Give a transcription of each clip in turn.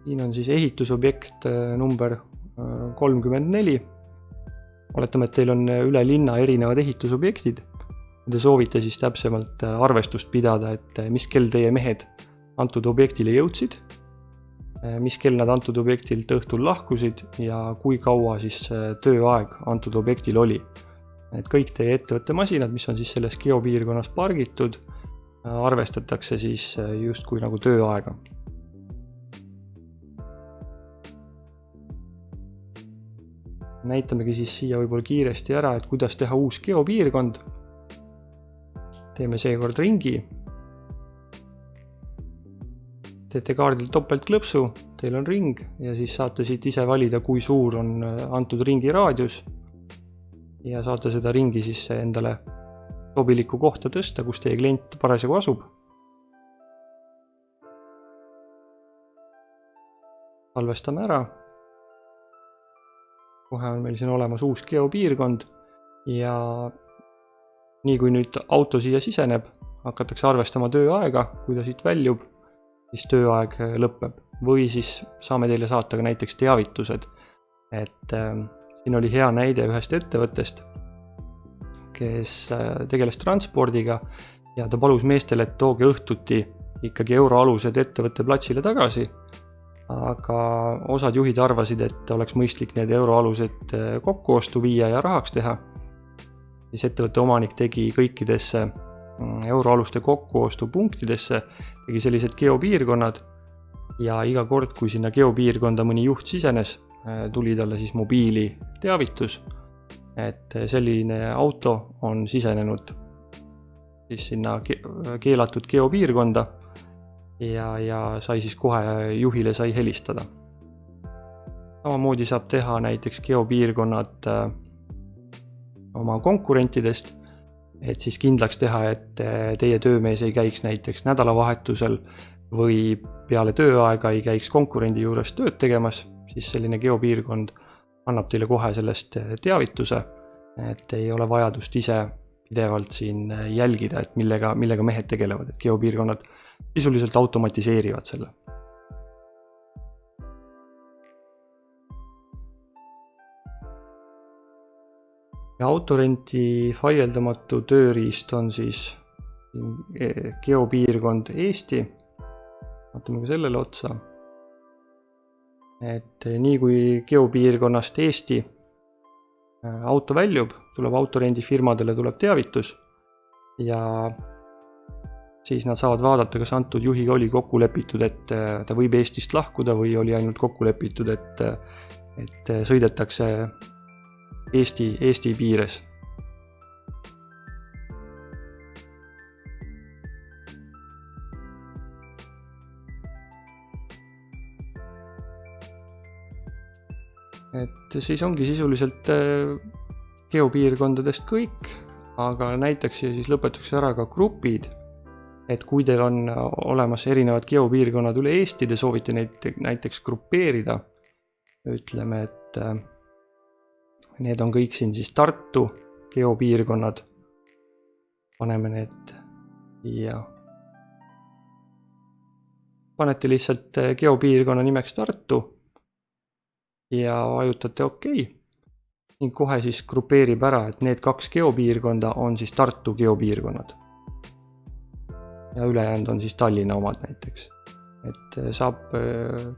Siin on siis ehitusobjekt number 34. Oletame, et teil on üle linna erinevad ehitusobjektid. Te soovite siis täpsemalt arvestust pidada, et mis kell teie mehed antud objektile jõudsid, mis kell nad antud objektilt õhtul lahkusid ja kui kaua siis tööaeg antud objektil oli. Et kõik teie ettevõtte masinad, mis on siis selles geopiirkonnas pargitud, arvestatakse siis justkui nagu tööaega. Näitamegi siis siia võib-olla kiiresti ära, et kuidas teha uus geopiirkond. Teeme seekord ringi. Teete kaardil topeltklõpsu, teil on ring ja siis saate siit ise valida, kui suur on antud ringi raadius. Ja saate seda ringi siis endale sobilikku kohta tõsta, kus teie klient parasjagu asub. Salvestame ära. Kohe on meil siin olemas uus geopiirkond ja nii kui nüüd auto siia siseneb, hakatakse arvestama tööaega, kui ta siit väljub, siis tööaeg lõpeb. Või siis saame teile saata ka näiteks teavitused, et siin oli hea näide ühest ettevõttest, kes tegeles transpordiga ja ta palus meestele, et tooge õhtuti ikkagi euroalused ettevõtte platsile tagasi, aga osad juhid arvasid, et oleks mõistlik need euroalused kokkuostu viia ja rahaks teha. Siis ettevõtte omanik tegi kõikidesse euroaluste kokkuostu punktidesse, tegi sellised geopiirkonnad ja iga kord, kui sinna geopiirkonda mõni juht sisenes, tuli talle siis mobiili teavitus, et selline auto on sisenenud siis sinna keelatud geopiirkonda ja sai siis kohe juhile sai helistada. Samamoodi saab teha näiteks geopiirkonnad oma konkurentidest, et siis kindlaks teha, et teie töömees ei käiks näiteks nädalavahetusel või peale tööaega ei käiks konkurendi juures tööd tegemas, siis selline geopiirkond annab teile kohe sellest teavituse, et ei ole vajadust ise pidevalt siin jälgida, et millega mehed tegelevad, et geopiirkonnad sisuliselt automatiseerivad selle. Ja autorenti faieldamatu tööriist on siis geopiirkond Eesti. Vaatame ka sellele otsa. Et nii kui geopiirkonnast Eesti auto väljub, tuleb autorendifirmadele tuleb teavitus ja siis nad saavad vaadata, kas antud juhiga oli kokku lepitud, et ta võib Eestist lahkuda või oli ainult kokku lepitud, et sõidetakse Eesti piires. Et siis ongi sisuliselt geopiirkondadest kõik, aga näiteks ja siis lõpetakse ära ka grupid, et kui teil on olemas erinevad geopiirkonnad üle Eesti, te soovite neid näiteks grupeerida, ütleme, et need on kõik siin siis Tartu geopiirkonnad, paneme need ja panete lihtsalt geopiirkonna nimeks Tartu ja vajutate OK ning kohe siis grupeerib ära, et need 2 geopiirkonda on siis Tartu geopiirkonnad ja ülejäänud on siis Tallinna omad näiteks. Et saab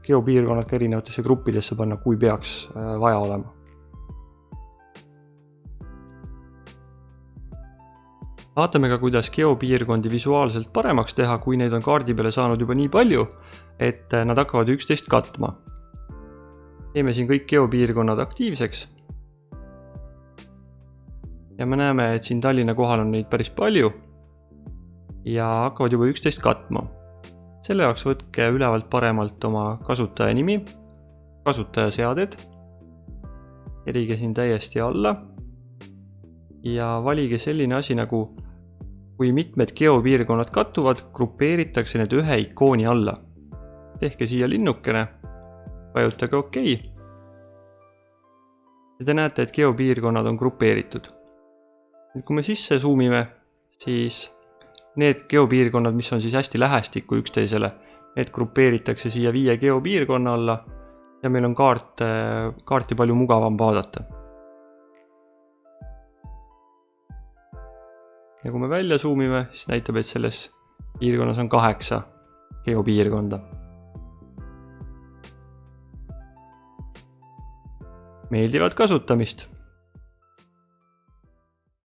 geopiirkonnad ka erinevatesse gruppidesse panna, kui peaks vaja olema. Vaatame ka, kuidas geopiirkondi visuaalselt paremaks teha, kui neid on kaardi peale saanud juba nii palju, et nad hakkavad üksteist katma. Teeme siin kõik geopiirkonnad aktiivseks. Ja me näeme, et siin Tallinna kohal on neid päris palju ja hakkavad juba üksteist katma. Selle jaoks võtke ülevalt paremalt oma kasutaja nimi, kasutajaseaded, erige siin täiesti alla ja valige selline asi nagu, kui mitmed geopiirkonnad kattuvad, grupeeritakse need ühe ikooni alla. Tehke siia linnukene, vajutage OK. Ja te näete, et geopiirkonnad on grupeeritud. Kui me sisse zoomime, siis need geopiirkonnad, mis on siis hästi lähestikku üksteisele, Need grupeeritakse siia 5 geopiirkonna alla ja meil on kaarti palju mugavam vaadata. Ja kui me välja zoomime, siis näitab, et selles piirkonnas on 8 geopiirkonda. Meeldivat kasutamist!